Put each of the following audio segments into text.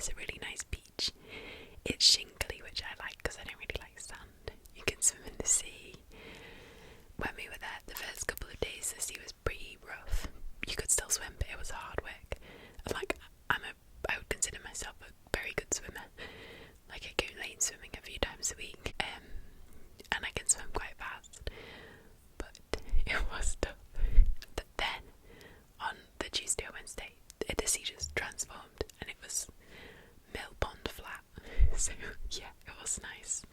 It's a really nice beach. It's shingly, which I like because I don't really like sand. You can swim in the sea. When we were there, the first couple of days, the sea was pretty rough. You could still swim, but it was hard work. And like, I would consider myself a very good swimmer. Like, I go lane swimming a few times a week, and I can swim quite fast. But it was tough. But then, on the Tuesday or Wednesday, the sea just transformed, and it was Mill Pond flat. So yeah, it was nice.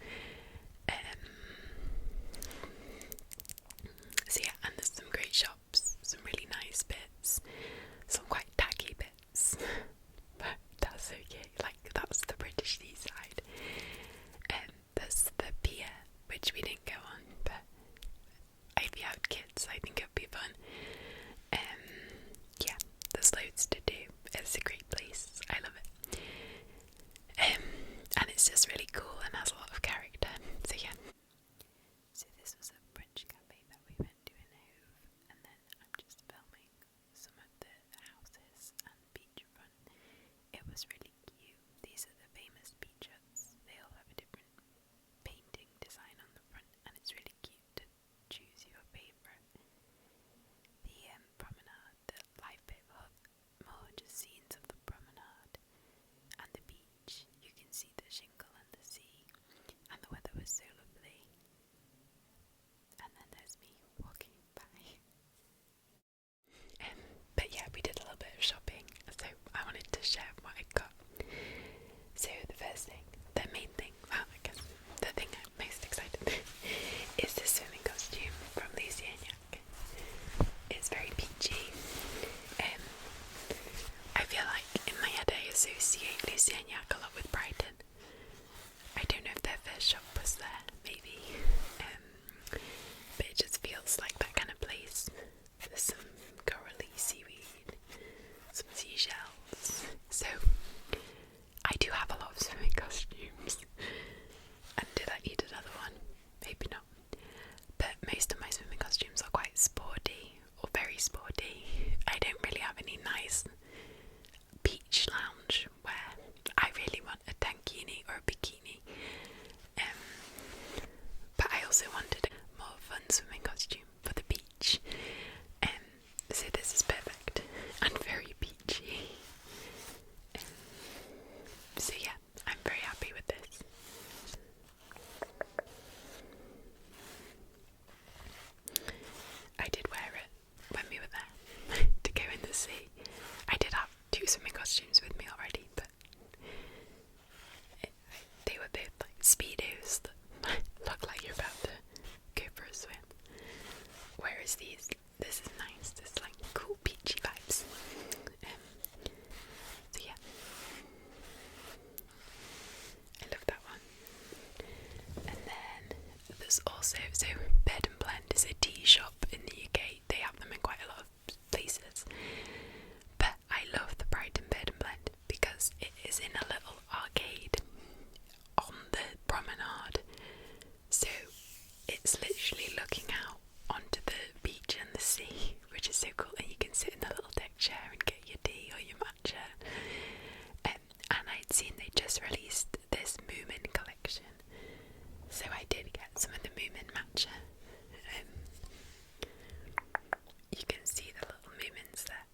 So yeah, and there's some great shops, some really nice bits, some quite tacky bits, but that's okay. Like, that's the British seaside. There's the pier, which we didn't go on, but if you have kids, I think it would be fun. Yeah, there's loads to do. It's a great place. I love it. And it's just really cool and has a lot of character. So yeah. So this was a French cafe that we went to in Hove, and then I'm just filming some of the houses and beachfront. It was really cute. These are the famous beach huts. They all have a different painting design on the front, and it's really cute to choose your favourite. The promenade, the lifeboat hut, more just scenes of the promenade and the beach. You can see the shingle and the sea, and the weather was so lovely. And then there's me walking by. But yeah, we did a little bit of shopping, so I wanted to share what I got. So the first thing, the main thing, well, I guess the thing I'm most excited is this swimming costume from Luciagnac. It's very peachy. I feel like in my head I associate Luciagnac a lot with Brighton. I don't know if their first shop was there, maybe. But it just feels like that kind of place. There's some corally seaweed, some seashells. So I do have a lot of swimming costumes. And did I need another one? Maybe not. But most of my swimming costumes are quite sporty, or very sporty. I don't really have any nice beach lounge wear. I really want a tankini or a bikini. But I also wanted a more fun swimming costume for the beach. So this is perfect and very beachy. So yeah, I'm very happy with this. I did wear it when we were there to go in the sea. I did have 2 swimming costumes with me already, but they were both like speedos that look like you're about to go for a swim. Whereas this is nice. This is like cool beachy vibes. So yeah, I love that one. And then there's also, so Bed and Blend is a tea shop in the UK. They have them in quite a lot of places. But I love the Brighton Bed and Blend because it is in a little arcade on the promenade. So it's literally looking out onto the beach and the sea, which is so cool. And you can sit in the little deck chair and get your tea or your matcha. And I'd seen they just released this Moomin collection, so I did get some of the Moomin matcha. You can see the little Moomins there.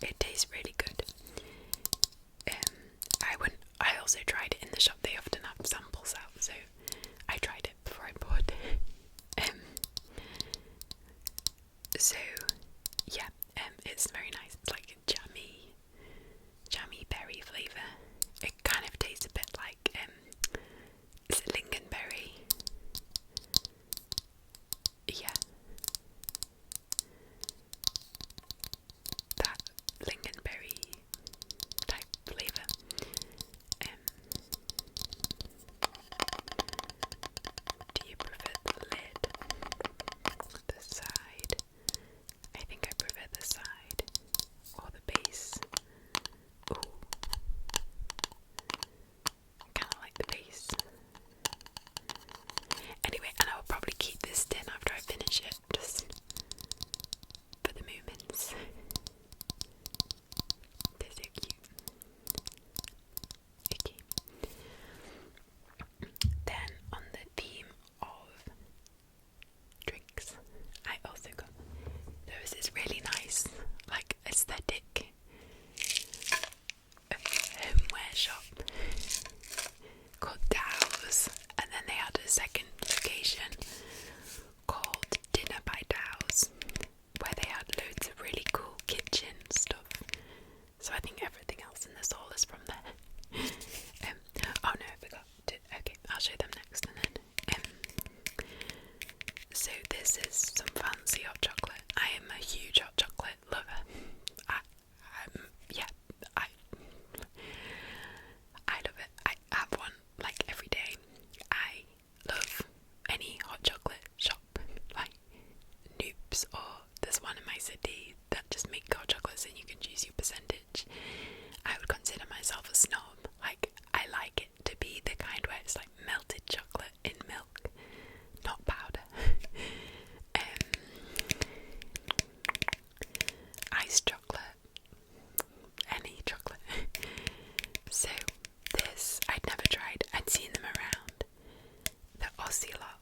it tastes really good. I also tried it in the shop. They often have samples out, so I tried it before I bought it. So yeah, it's very nice. It's like a jammy berry flavour. It kind of tastes a bit like is it lingonberry? Yeah, that lingonberry type flavour. Do you prefer the lid? The side? I think I prefer the side or the base. Ooh, I kind of like the base. Anyway, and I will probably keep this tin after I finish it, just for the movements. They're so cute. Okay. Then on the theme of drinks, I also got, there was this really nice, like, aesthetic homeware shop called Dow's, and then they had a second location called Dinner by Dow's, where they had loads of really cool kitchen stuff. So I think everything else in this haul is from there. Oh no, I forgot to, okay, I'll show them next, and then so this is some fancy hot chocolate. I am a huge hot chocolate lover. Yeah, I love it. I have one like every day. I love any hot chocolate shop, like Noops, or there's one in my city that just make hot chocolates and you can choose your percentage. I would consider myself a snob. Like, I like it to be the kind where it's like melted chocolate in milk, not powder. Iced chocolate, any chocolate. So this I'd never tried. I'd seen them around the Aussie lot.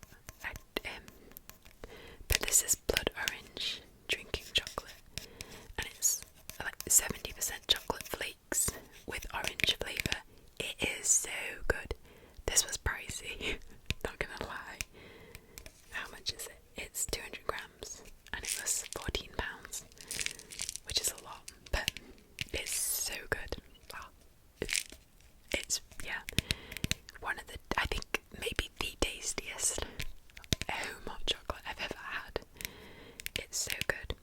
But this is blood orange drinking chocolate, and it's like 70% chocolate flakes with orange flavour. It is so good. This was pricey, not gonna lie. How much is it? It's 200 grams, and it was £14, which is a lot, but it's so good. Wow. It's, yeah, one of the, I think maybe the tastiest home hot chocolate I've ever had. It's so good.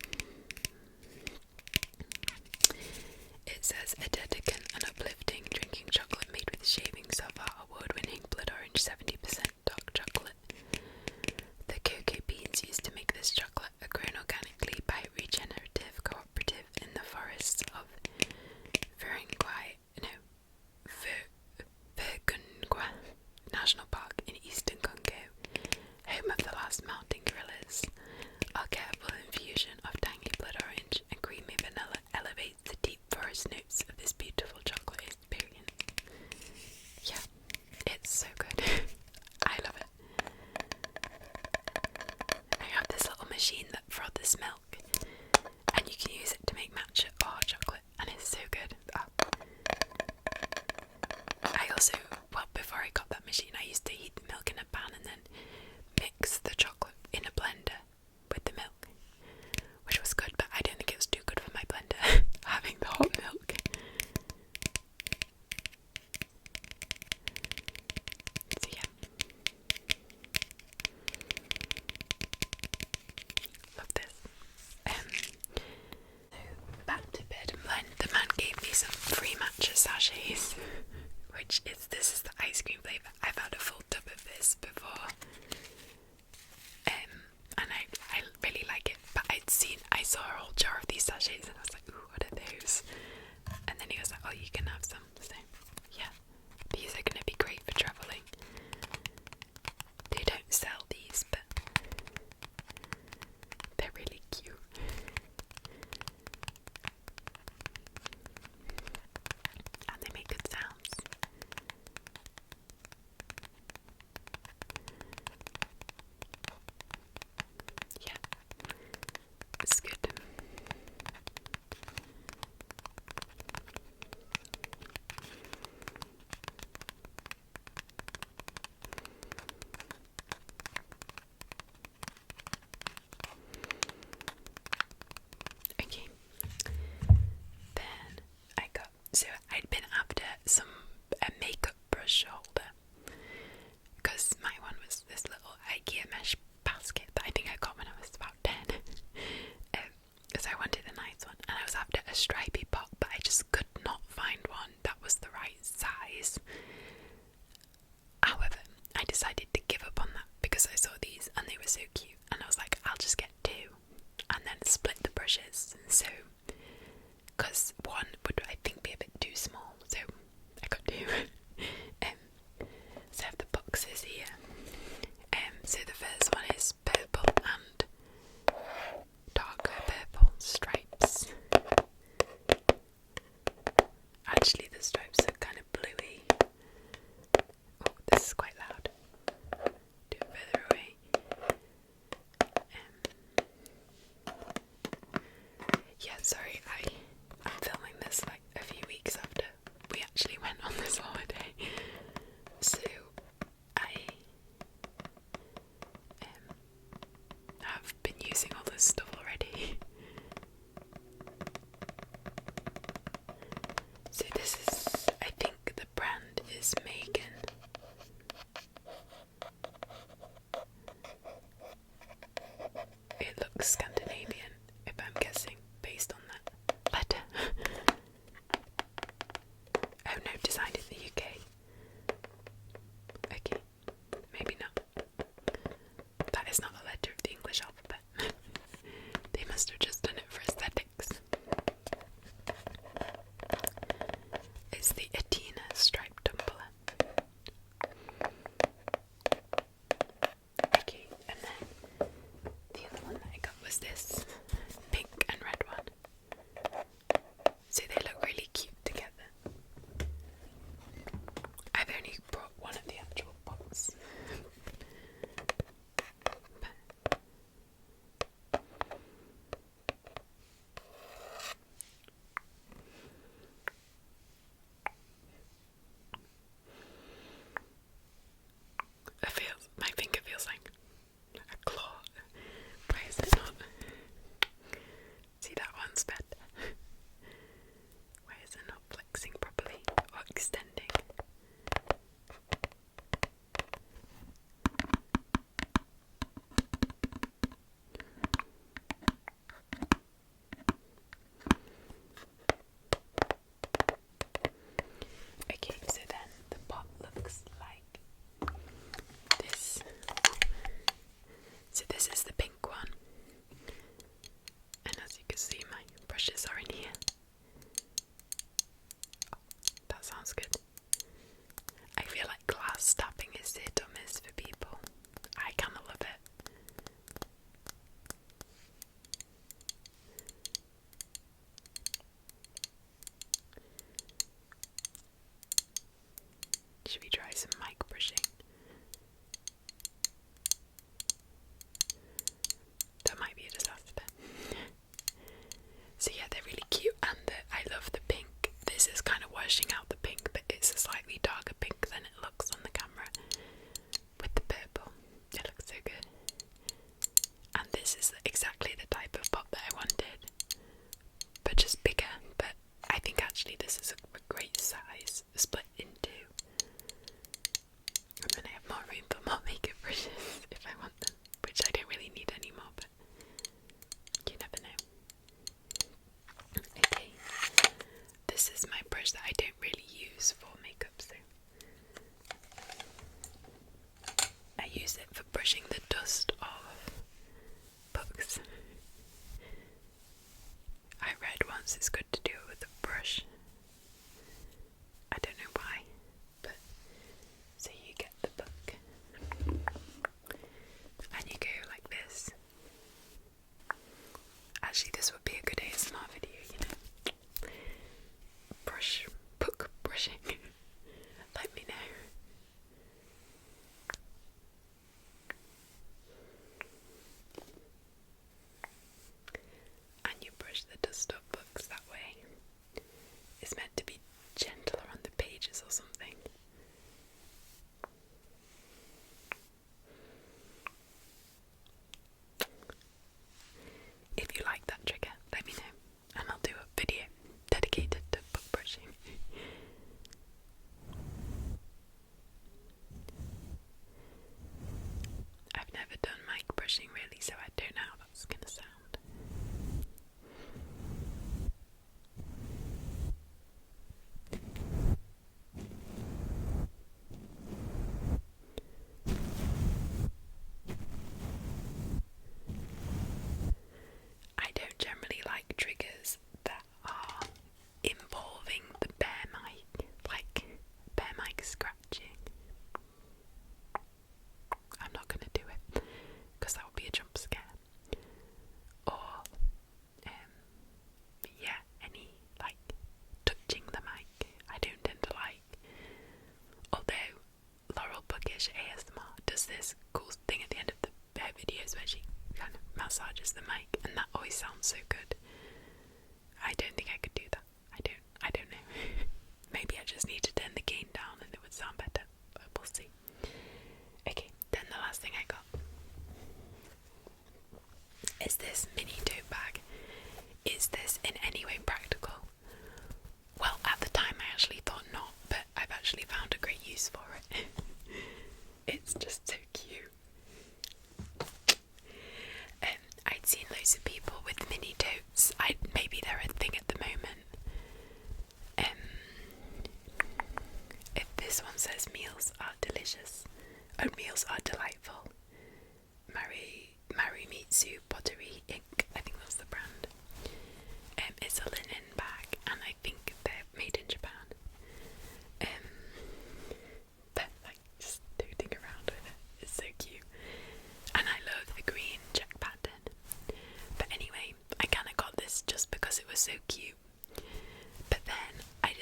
It says a delicate and uplifting drinking chocolate made with shavings of our award-winning blood orange 70% dark chocolate. The cocoa beans used to make this chocolate are grown organically by regenerative cooperative in the forests of Virungwa National Park in eastern Congo, home of the last mountain gorillas. Our careful infusion of tangy blood orange and creamy vanilla elevates the deep forest notes of this beautiful chocolate experience. Yeah, it's so good. So I'd been after a makeup brush holder, because my one was this little IKEA mesh basket that I think I got when I was about 10. Because I wanted a nice one, and I was after a stripy pot, but I just could not find one that was the right size. However, I decided to give up on that because I saw these and they were so cute, and I was like, I'll just get two and then split the brushes. So, because one would, I think, be a bit too small, so I got two. So I have the boxes here. So the first one is purple and darker purple stripes. Actually, the stripes are kind of bluey. Oh, this is quite loud. Do it further away. Yeah, sorry, I'm filming this like a few weeks after we actually went on this holiday. So I have been using all this stuff already. So this is, I think the brand is Megan. It looks Scandinavian, if I'm guessing, based on that letter. Oh no, designed in the UK. Okay, maybe not. That is not a letter of the English alphabet. They must have just done it for aesthetics.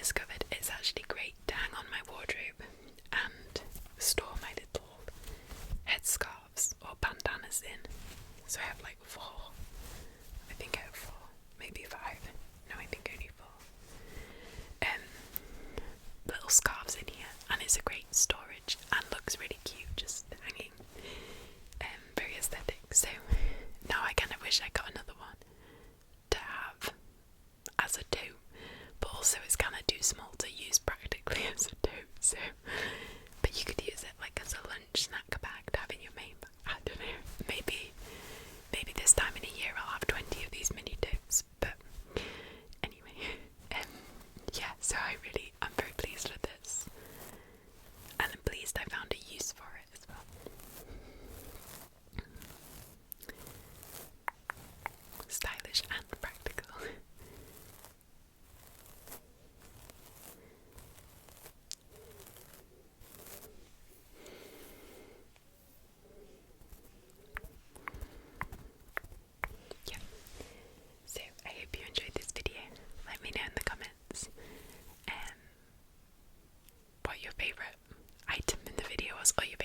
discovered it's actually great to hang on my wardrobe and store my little headscarves or bandanas in. So I have like 4. I think I have 4, maybe 5. No, I think only 4. Little scarves in here, and it's a great storage and looks really cute just hanging. Very aesthetic. So now I kind of wish I got another one to have as a tote, but also it's kind of too small to use practically as a tote. So, but you could use it like as a lunch snack bag to have in your main bag. I don't know. Maybe this time in a year I'll have 20 of these mini totes. But anyway, yeah. So I'm very pleased with this, and I'm pleased I found a use for it as well. Stylish and practical. Yeah. So I hope you enjoyed this video. Let me know in the comments what your favourite item in the video was, or your